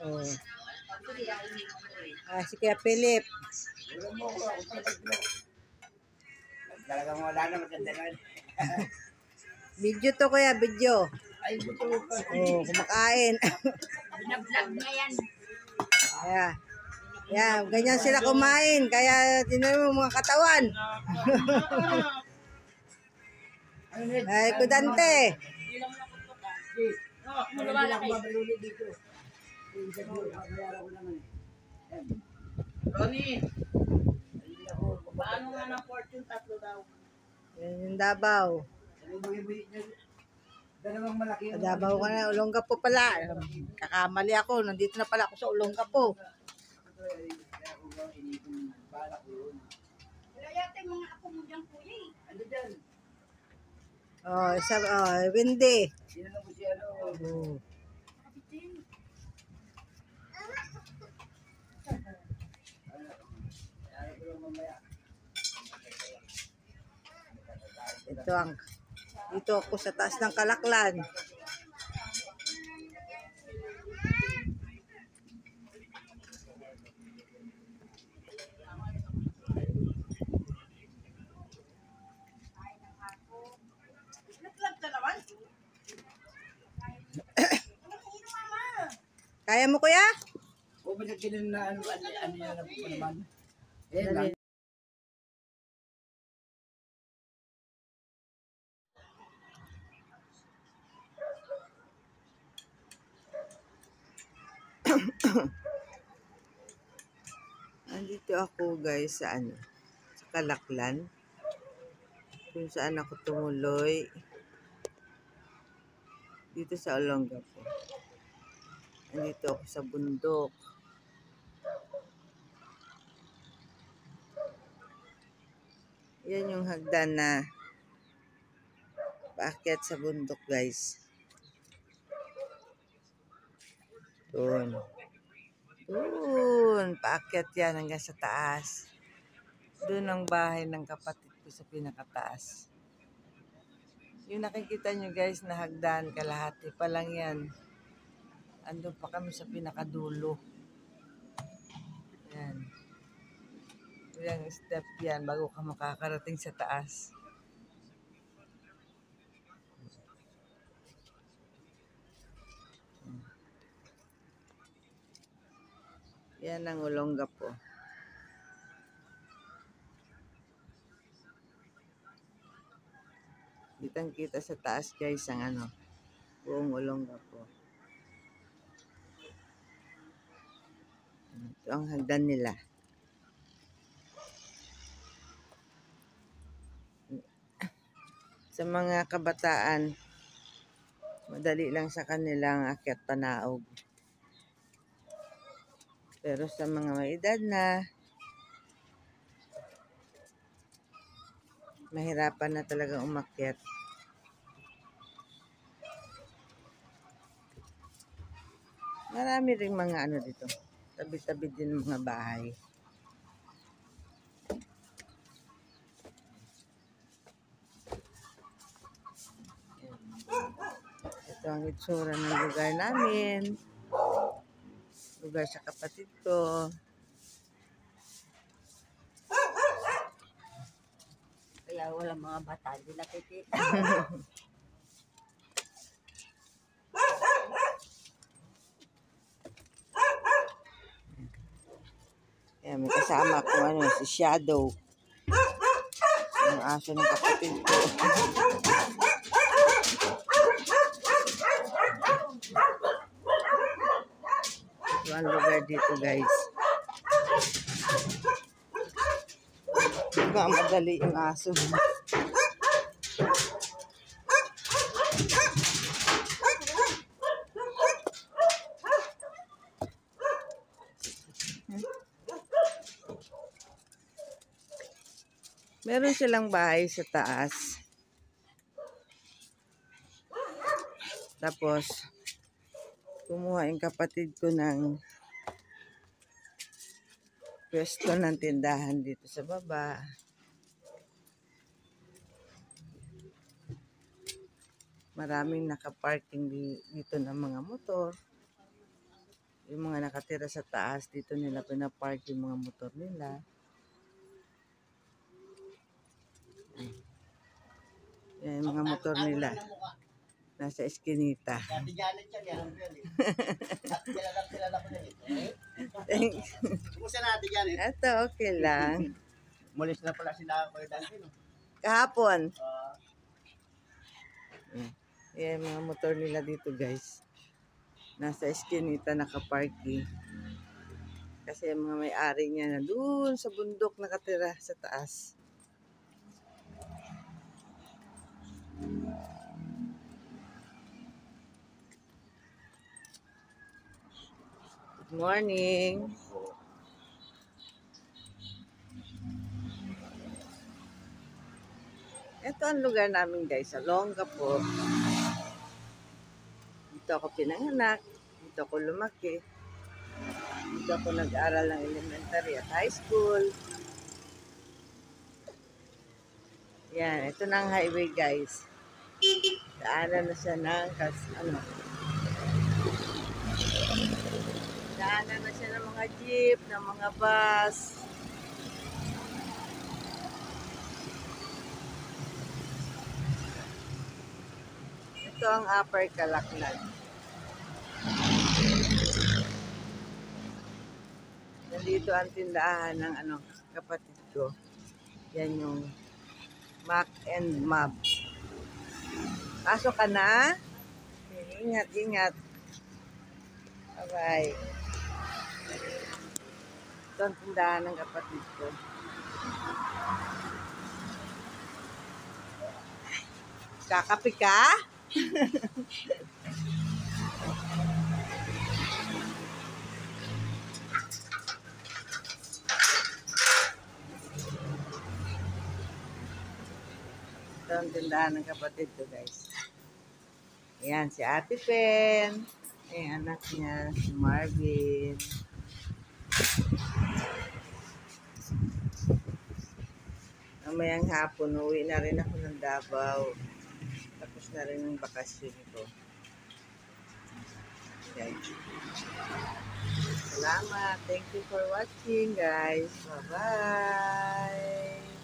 Oh. Si Kuya Philip. Talagang wala na maganda na. Video to Kuya, video. Ay, gusto ko pa. Oh, kumakain. Binablog na yan. Kaya, yan, ganyan sila kumain. Kaya, tinan mo mga katawan. Ay, kudante. Ronnie, paano nga ng fortune 3 daw? Yan yung Davao. Dalawang malaki. Davao ka na, Olongapo pala. Kakamali ako, nandito na pala ako sa Olongapo. Wala yata yung mga apo mo dyan, kuya eh. Ano dyan? Windy. Sino na po si ano? Oh. Dito ako sa taas ng Kalaklan. Naglag ka naman? Kaya mo kuya? O ba nagkinan na ano yan na po naman? Eh lang. Andito ako guys sa sa Kalaklan. Kung saan ako tumuloy. Dito sa Olongapo. Andito ako sa bundok. Yan yung hagdan na paakyat sa bundok guys. Doon. Doon. Paakyat yan hanggang sa taas. Doon ang bahay ng kapatid ko sa pinakataas. Yung nakikita nyo guys na hagdan, kalahati pa lang yan. Andun pa kami sa pinakadulo. Yan. Ilang step yan bago ka makakarating sa taas. Yan ang Olongapo. Kitang kita sa taas guys ang buong Olongapo. Ito ang hagdan nila. Sa mga kabataan, madali lang sa kanilang akyat panaog. Pero sa mga may edad na, mahirapan na talaga umakyat. Marami ring mga dito. Tabi-tabi din mga bahay. Ito ang itsura ng lugar namin. Lugar sa kapatid ko. Kaya walang mga bata, hindi nakikita. Ayan, may kasama ko si Shadow. Yung aso ng kapatid ko. Ito ang lugar dito guys. Diba madali yung aso. Meron silang bahay sa taas. Tapos, kumuha yung kapatid ko ng pwesto ng tindahan dito sa baba. Maraming nakaparking dito ng mga motor. Yung mga nakatira sa taas, dito nila pinapark yung mga motor nila. Yan, yung mga motor nila. Nasa eskinita. Dati Janet yan, yan. At kilala ko na ito. Thanks. Kumusta na Ate Janet? Ito, okay lang. Mulis na pala sila ko yung dati, no? Kahapon. Ah, Yan, mga motor nila dito, guys. Nasa eskinita nakaparking. Kasi yung mga may-ari niya na doon sa bundok nakatira sa taas. Good morning. Ito ang lugar namin, guys, sa Longgapo. Dito ako pinanganak. Dito ako lumaki. Dito ako nag-aral ng elementary at high school. Yan, ito na ang highway, guys. Daanan na siya ng daanan na siya ng mga jeep, ng mga bus. Ito ang Upper Calaklan. Nandito ang tindahan ng kapatid ko. Yan yung Mac and Mab. Pasok ka na? Okay, ingat, ingat. Bye-bye. Ito ang tindahan ng kapatid ko. Kakape ka? Ito ang tindahan ng kapatid ko, guys. Ayan, si Ate Pen. Ayan, anak niya, si Marvin. Mamayang hapon, uwi na rin ako ng Davao. Tapos na rin ang bakasyon ko. Guys. Salamat. Thank you for watching, guys. Bye-bye.